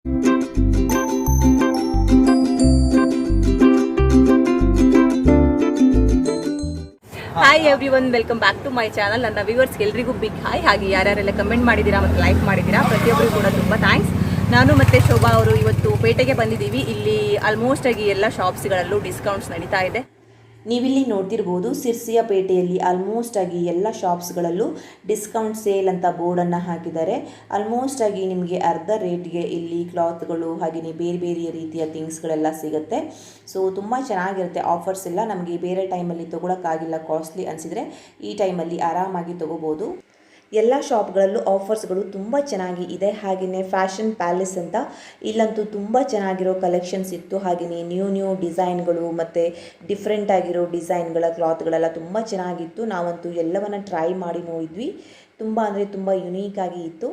Hi everyone, welcome back to my channel. ನನ್ನ ವ್ಯೂವರ್ಸ್ಗೆ ಎಲ್ರಿಗೂ ಬಿಗ್ ಹಾಯ್. ಹಾಗೆ ಯಾರ್ಯಾರೆಲ್ಲ ಕಮೆಂಟ್ ಮಾಡಿದ್ದೀರಾ ಮತ್ತು ಲೈಕ್ ಮಾಡಿದ್ದೀರಾ ಪ್ರತಿಯೊಬ್ಬರಿಗೂ ಕೂಡ ತುಂಬ ಥ್ಯಾಂಕ್ಸ್. ನಾನು ಮತ್ತು ಶೋಭಾ ಅವರು ಇವತ್ತು ಪೇಟೆಗೆ ಬಂದಿದ್ದೀವಿ. ಇಲ್ಲಿ ಆಲ್ಮೋಸ್ಟ್ ಆಗಿ ಎಲ್ಲ ಶಾಪ್ಸ್ಗಳಲ್ಲೂ ಡಿಸ್ಕೌಂಟ್ಸ್ ನಡೀತಾ ಇದೆ. ನೀವಿಲ್ಲಿ ನೋಡ್ತಿರ್ಬೋದು, ಸಿರ್ಸಿಯ ಪೇಟೆಯಲ್ಲಿ ಆಲ್ಮೋಸ್ಟ್ ಆಗಿ ಎಲ್ಲ ಶಾಪ್ಸ್ಗಳಲ್ಲೂ ಡಿಸ್ಕೌಂಟ್ ಸೇಲ್ ಅಂತ ಬೋರ್ಡನ್ನು ಹಾಕಿದ್ದಾರೆ. ಆಲ್ಮೋಸ್ಟ್ ಆಗಿ ನಿಮಗೆ ಅರ್ಧ ರೇಟ್ಗೆ ಇಲ್ಲಿ ಕ್ಲಾತ್ಗಳು ಹಾಗೆಯೇ ಬೇರೆ ಬೇರೆ ರೀತಿಯ ಥಿಂಗ್ಸ್ಗಳೆಲ್ಲ ಸಿಗುತ್ತೆ. ಸೊ ತುಂಬ ಚೆನ್ನಾಗಿರುತ್ತೆ. ಆಫರ್ಸ್ ಎಲ್ಲ ನಮಗೆ ಬೇರೆ ಟೈಮಲ್ಲಿ ತೊಗೊಳಕ್ಕಾಗಿಲ್ಲ, ಕಾಸ್ಟ್ಲಿ ಅನಿಸಿದರೆ ಈ ಟೈಮಲ್ಲಿ ಆರಾಮಾಗಿ ತೊಗೋಬೋದು. ಎಲ್ಲ ಶಾಪ್ಗಳಲ್ಲೂ ಆಫರ್ಸ್ಗಳು ತುಂಬ ಚೆನ್ನಾಗಿ ಇದೆ. ಹಾಗೆಯೇ ಫ್ಯಾಷನ್ ಪ್ಯಾಲೇಸ್ ಅಂತ ಇಲ್ಲಂತೂ ತುಂಬ ಚೆನ್ನಾಗಿರೋ ಕಲೆಕ್ಷನ್ಸ್ ಇತ್ತು. ಹಾಗೆಯೇ ನ್ಯೂ ಡಿಸೈನ್ಗಳು ಮತ್ತು ಡಿಫ್ರೆಂಟ್ ಆಗಿರೋ ಡಿಸೈನ್ಗಳ ಕ್ಲಾತ್ಗಳೆಲ್ಲ ತುಂಬ ಚೆನ್ನಾಗಿತ್ತು. ನಾವಂತೂ ಎಲ್ಲವನ್ನು ಟ್ರೈ ಮಾಡಿ ನೋಡಿದ್ವಿ. ತುಂಬ ಅಂದರೆ ತುಂಬ ಯುನೀಕ್ ಆಗಿ ಇತ್ತು.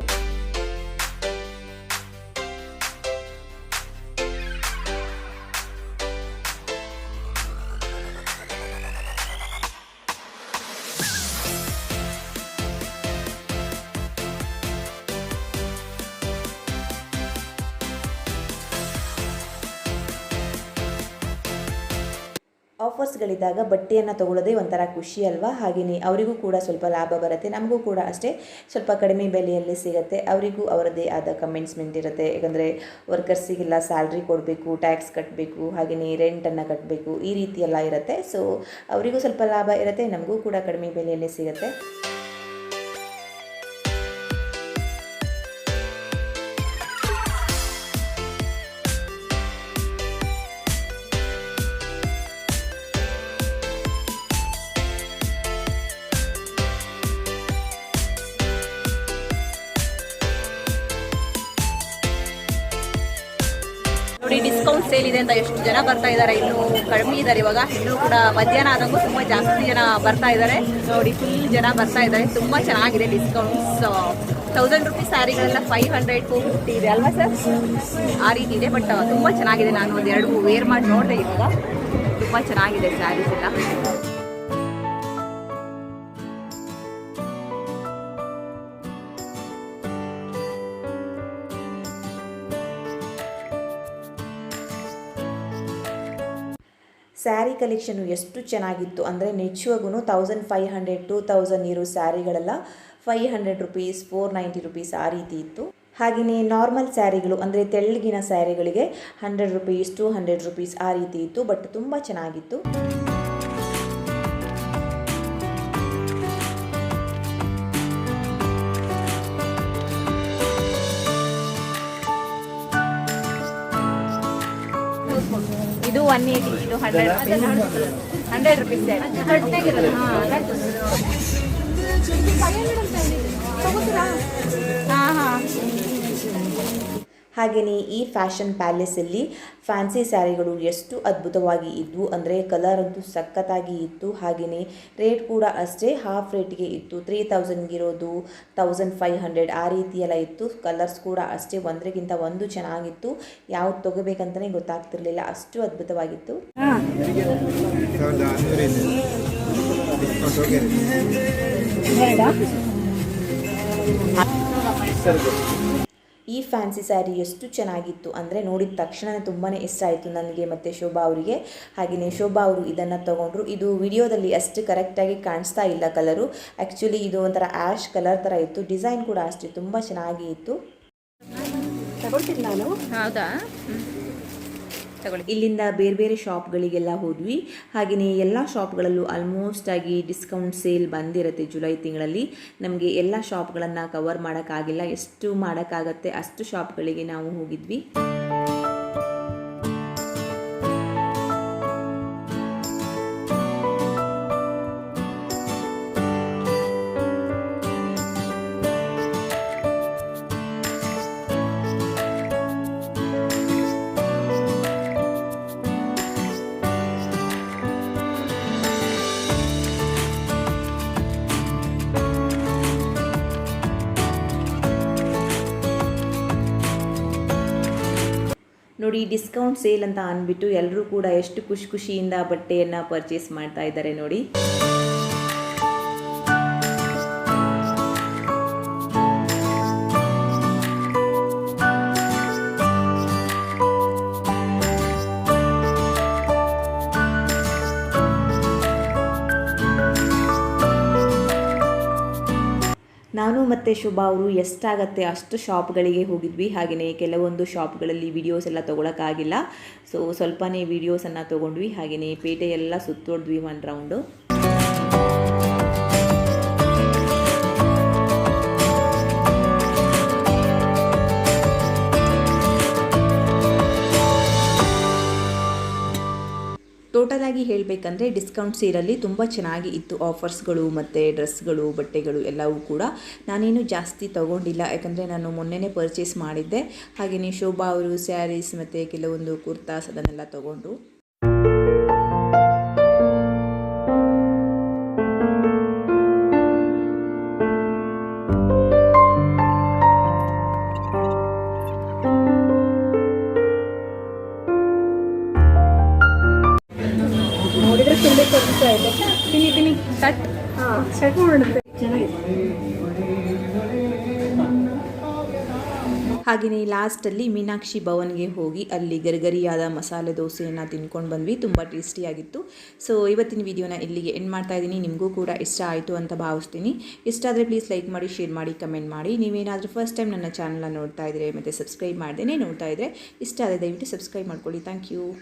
ಆಫರ್ಸ್ಗಳಿದ್ದಾಗ ಬಟ್ಟೆಯನ್ನು ತೊಗೊಳ್ಳೋದೇ ಒಂಥರ ಖುಷಿ ಅಲ್ವಾ. ಹಾಗೆಯೇ ಅವರಿಗೂ ಕೂಡ ಸ್ವಲ್ಪ ಲಾಭ ಬರುತ್ತೆ, ನಮಗೂ ಕೂಡ ಅಷ್ಟೇ ಸ್ವಲ್ಪ ಕಡಿಮೆ ಬೆಲೆಯಲ್ಲಿ ಸಿಗುತ್ತೆ. ಅವರಿಗೂ ಅವರದ್ದೇ ಆದ ಕಮೆಂಟ್ಸ್ಮೆಂಟ್ ಇರುತ್ತೆ. ಯಾಕಂದರೆ ವರ್ಕರ್ಸಿಗೆಲ್ಲ ಸ್ಯಾಲ್ರಿ ಕೊಡಬೇಕು, ಟ್ಯಾಕ್ಸ್ ಕಟ್ಟಬೇಕು, ಹಾಗೆಯೇ ರೆಂಟನ್ನು ಕಟ್ಟಬೇಕು, ಈ ರೀತಿ ಎಲ್ಲ ಇರುತ್ತೆ. ಸೊ ಅವರಿಗೂ ಸ್ವಲ್ಪ ಲಾಭ ಇರುತ್ತೆ, ನಮಗೂ ಕೂಡ ಕಡಿಮೆ ಬೆಲೆಯಲ್ಲಿ ಸಿಗುತ್ತೆ. ನೋಡಿ, ಡಿಸ್ಕೌಂಟ್ ಸೇಲ್ ಇದೆ ಅಂತ ಎಷ್ಟು ಜನ ಬರ್ತಾ ಇದ್ದಾರೆ. ಇನ್ನೂ ಕಡಿಮೆ ಇದ್ದಾರೆ ಇವಾಗ. ಇನ್ನೂ ಕೂಡ ಮಧ್ಯಾಹ್ನ ಆದಂಗೂ ತುಂಬ ಜಾಸ್ತಿ ಜನ ಬರ್ತಾ ಇದ್ದಾರೆ. ನೋಡಿ, ಫುಲ್ ಜನ ಬರ್ತಾ ಇದ್ದಾರೆ. ತುಂಬ ಚೆನ್ನಾಗಿದೆ ಡಿಸ್ಕೌಂಟ್ಸ್. 1000 ರುಪೀಸ್ ಸ್ಯಾರಿಗಳೆಲ್ಲ 500 250 ಇದೆ ಅಲ್ವಾ ಸರ್? ಆ ರೀತಿ ಇದೆ. ಬಟ್ ತುಂಬ ಚೆನ್ನಾಗಿದೆ. ನಾನು ಒಂದೆರಡು ವೇರ್ ಮಾಡಿ ನೋಡಿದೆ ಇವಾಗ. ತುಂಬ ಚೆನ್ನಾಗಿದೆ ಸ್ಯಾರೀಸ್ ಎಲ್ಲ. ಸ್ಯಾರಿ ಕಲೆಕ್ಷನು ಎಷ್ಟು ಚೆನ್ನಾಗಿತ್ತು ಅಂದರೆ ನಿಜವಾಗೂ 1500 2000 ಇರೋ ಸ್ಯಾರಿಗಳೆಲ್ಲ 500 ರುಪೀಸ್ 490 ರುಪೀಸ್ ಆ ರೀತಿ ಇತ್ತು. ಹಾಗೆಯೇ ನಾರ್ಮಲ್ ಸ್ಯಾರಿಗಳು ಅಂದರೆ ತೆಳ್ಳಗಿನ ಸ್ಯಾರಿಗಳಿಗೆ 100 ರುಪೀಸ್ 200 ರುಪೀಸ್ ಆ ರೀತಿ ಇತ್ತು. ಬಟ್ ತುಂಬ ಚೆನ್ನಾಗಿತ್ತು. ಇದು 180, ಇದು 100 ರುಪೀಸ್. ಹಾಗೆಯೇ ಈ ಫ್ಯಾಷನ್ ಪ್ಯಾಲೇಸಲ್ಲಿ ಫ್ಯಾನ್ಸಿ ಸ್ಯಾರಿಗಳು ಎಷ್ಟು ಅದ್ಭುತವಾಗಿ ಇದ್ವು ಅಂದರೆ ಕಲರ್ ಅಂತೂ ಸಖತ್ತಾಗಿ ಇತ್ತು. ಹಾಗೆಯೇ ರೇಟ್ ಕೂಡ ಅಷ್ಟೇ ಹಾಫ್ ರೇಟ್ಗೆ ಇತ್ತು. 3000 ಇರೋದು 1500 ಆ ರೀತಿಯೆಲ್ಲ ಇತ್ತು. ಕಲರ್ಸ್ ಕೂಡ ಅಷ್ಟೇ ಒಂದರಿಗಿಂತ ಒಂದು ಚೆನ್ನಾಗಿತ್ತು. ಯಾವ್ದು ತೊಗೋಬೇಕಂತಲೇ ಗೊತ್ತಾಗ್ತಿರ್ಲಿಲ್ಲ, ಅಷ್ಟು ಅದ್ಭುತವಾಗಿತ್ತು. ಈ ಫ್ಯಾನ್ಸಿ ಸ್ಯಾರಿ ಎಷ್ಟು ಚೆನ್ನಾಗಿತ್ತು ಅಂದರೆ ನೋಡಿದ ತಕ್ಷಣ ತುಂಬಾ ಇಷ್ಟ ಆಯಿತು ನನಗೆ ಮತ್ತು ಶೋಭಾ ಅವರಿಗೆ. ಹಾಗೆಯೇ ಶೋಭಾ ಅವರು ಇದನ್ನು ತೊಗೊಂಡ್ರು. ಇದು ವಿಡಿಯೋದಲ್ಲಿ ಅಷ್ಟು ಕರೆಕ್ಟಾಗಿ ಕಾಣಿಸ್ತಾ ಇಲ್ಲ ಕಲರು. ಆ್ಯಕ್ಚುಲಿ ಇದು ಒಂಥರ ಆ್ಯಶ್ ಕಲರ್ ಥರ ಇತ್ತು. ಡಿಸೈನ್ ಕೂಡ ಅಷ್ಟೇ ತುಂಬ ಚೆನ್ನಾಗಿ ಇತ್ತು. ತಗೊಳ್ತೀನಿ ನಾನು. ಹೌದಾ? ತಗೊಳ್ಳಿ. ಇಲ್ಲಿಂದ ಬೇರೆ ಬೇರೆ ಶಾಪ್ಗಳಿಗೆಲ್ಲ ಹೋದ್ವಿ. ಹಾಗೆಯೇ ಎಲ್ಲ ಶಾಪ್ಗಳಲ್ಲೂ ಆಲ್ಮೋಸ್ಟ್ ಆಗಿ ಡಿಸ್ಕೌಂಟ್ ಸೇಲ್ ಬಂದಿರುತ್ತೆ ಜುಲೈ ತಿಂಗಳಲ್ಲಿ. ನಮಗೆ ಎಲ್ಲ ಶಾಪ್ಗಳನ್ನು ಕವರ್ ಮಾಡೋಕ್ಕಾಗಿಲ್ಲ. ಎಷ್ಟು ಮಾಡೋಕ್ಕಾಗತ್ತೆ ಅಷ್ಟು ಶಾಪ್ಗಳಿಗೆ ನಾವು ಹೋಗಿದ್ವಿ. ನೋಡಿ, ಡಿಸ್ಕೌಂಟ್ ಸೇಲ್ ಅಂತ ಅಂದ್ಬಿಟ್ಟು ಎಲ್ಲರೂ ಕೂಡ ಎಷ್ಟು ಖುಷಿಯಿಂದ ಬಟ್ಟೆಯನ್ನು ಪರ್ಚೇಸ್ ಮಾಡ್ತಾ ಇದ್ದಾರೆ ನೋಡಿ. ಮತ್ತು ಶುಭಾ ಅವರು ಎಷ್ಟಾಗತ್ತೆ ಅಷ್ಟು ಶಾಪ್ಗಳಿಗೆ ಹೋಗಿದ್ವಿ. ಹಾಗೆಯೇ ಕೆಲವೊಂದು ಶಾಪ್ಗಳಲ್ಲಿ ವಿಡಿಯೋಸ್ ಎಲ್ಲ ತೊಗೊಳಕ್ಕಾಗಿಲ್ಲ. ಸೊ ಸ್ವಲ್ಪನೇ ವೀಡಿಯೋಸನ್ನು ತೊಗೊಂಡ್ವಿ. ಹಾಗೆಯೇ ಪೇಟೆ ಎಲ್ಲ ಸುತ್ತೋಡಿದ್ವಿ ಒಂದು ರೌಂಡು. ಟೋಟಲ್ ಆಗಿ ಹೇಳಬೇಕಂದ್ರೆ ಡಿಸ್ಕೌಂಟ್ ಸೇಲಲ್ಲಿ ತುಂಬ ಚೆನ್ನಾಗಿ ಇತ್ತು. ಆಫರ್ಸ್ಗಳು ಮತ್ತು ಡ್ರೆಸ್ಗಳು, ಬಟ್ಟೆಗಳು ಎಲ್ಲವೂ ಕೂಡ. ನಾನೇನು ಜಾಸ್ತಿ ತೊಗೊಂಡಿಲ್ಲ, ಯಾಕಂದರೆ ನಾನು ಮೊನ್ನೆನೇ ಪರ್ಚೇಸ್ ಮಾಡಿದ್ದೆ. ಹಾಗೆಯೇ ಶೋಭಾ ಅವರು ಸ್ಯಾರೀಸ್ ಮತ್ತು ಕೆಲವೊಂದು ಕುರ್ತಾಸ್ ಅದನ್ನೆಲ್ಲ ತೊಗೊಂಡ್ರು. ನೋಡಿದ್ರೆ ತಿನ್ಬೇಕು ಅನಿಸ್ತಾ ಇದೆ. ತಿನ್ನಿ ಸ್ಟಾರ್ಟ್ ಸ್ಟಾರ್ಟ್ ಮಾಡುತ್ತೆ. ಚೆನ್ನಾಗಿದೆ. ಹಾಗೆಯೇ ಲಾಸ್ಟಲ್ಲಿ ಮೀನಾಕ್ಷಿ ಭವನ್ಗೆ ಹೋಗಿ ಅಲ್ಲಿ ಗರಿಗರಿಯಾದ ಮಸಾಲೆ ದೋಸೆಯನ್ನು ತಿನ್ಕೊಂಡು ಬಂದ್ವಿ. ತುಂಬ ಟೇಸ್ಟಿಯಾಗಿತ್ತು. ಸೊ ಇವತ್ತಿನ ವಿಡಿಯೋನ ಇಲ್ಲಿಗೆ ಎಂಡ್ ಮಾಡ್ತಾ ಇದ್ದೀನಿ. ನಿಮಗೂ ಕೂಡ ಇಷ್ಟ ಆಯಿತು ಅಂತ ಭಾವಿಸ್ತೀನಿ. ಇಷ್ಟ ಆದರೆ ಪ್ಲೀಸ್ ಲೈಕ್ ಮಾಡಿ, ಶೇರ್ ಮಾಡಿ, ಕಮೆಂಟ್ ಮಾಡಿ. ನೀವೇನಾದರೂ ಫಸ್ಟ್ ಟೈಮ್ ನನ್ನ ಚಾನಲ್ನ ನೋಡ್ತಾ ಇದ್ದರೆ ಮತ್ತು ಸಬ್ಸ್ಕ್ರೈಬ್ ಮಾಡ್ದೇ ನೋಡ್ತಾ ಇದ್ದರೆ ಇಷ್ಟ ಆದರೆ ದಯವಿಟ್ಟು ಸಬ್ಸ್ಕ್ರೈಬ್ ಮಾಡ್ಕೊಳ್ಳಿ. Thank you.